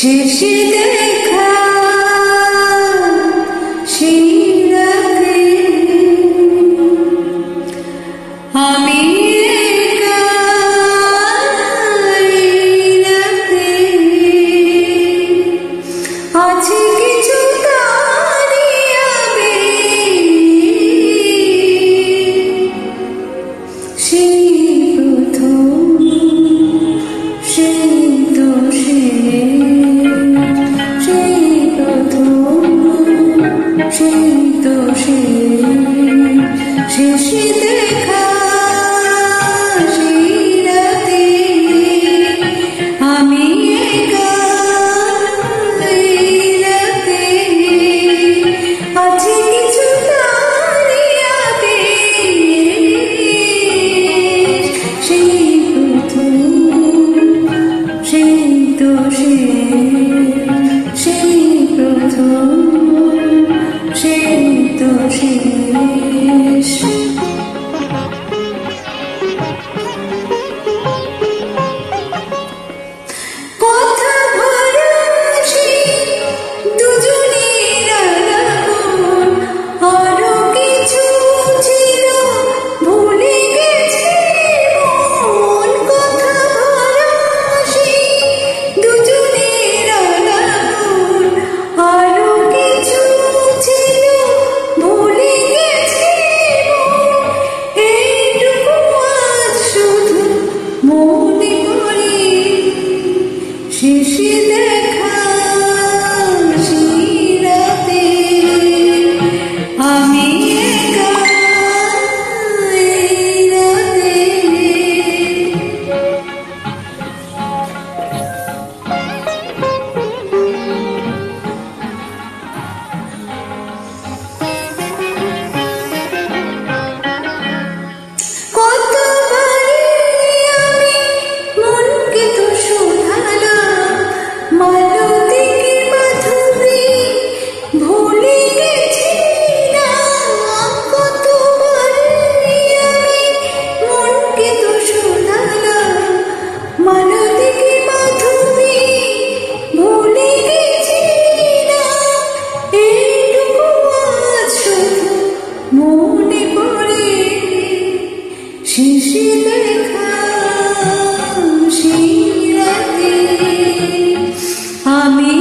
শেষে দেখা সেই রাতে আমি একা এই রাতে আছে কিছু তারিয়াবে সেই প্রথম সেই তো সেই প্রথম সেই তো শেষে দেখা সেই রাতে আমি একা এই রাতে আছে কিছু তারিয়াতে সেই প্রথম সেই তো সেই প্রথম সেই তো শেষ। কথা ভরসে দুজনের আলাপন আরো কিছু ছিল ভুলে গেছে মন। কথা ভরসে দুজনের আলাপন আরো কিছু ছিল ভুলে গেছে মন। এইটুকু আজ শুধু মনে পড়ে শেষে দেখা সেই রাতে আমি একা এই রাতে। কতবারই আমি মনকে তো শোধালাম, মালতীকে মাধবী ভুলে গেছি না। কতবারই আমি মনকে তো শোধালাম, মালতীকে মাধবী ভুলে গেছি না। এইটুকু আজ শুধু মনে পড়ে শেষে দেখা সেই রাতে আমি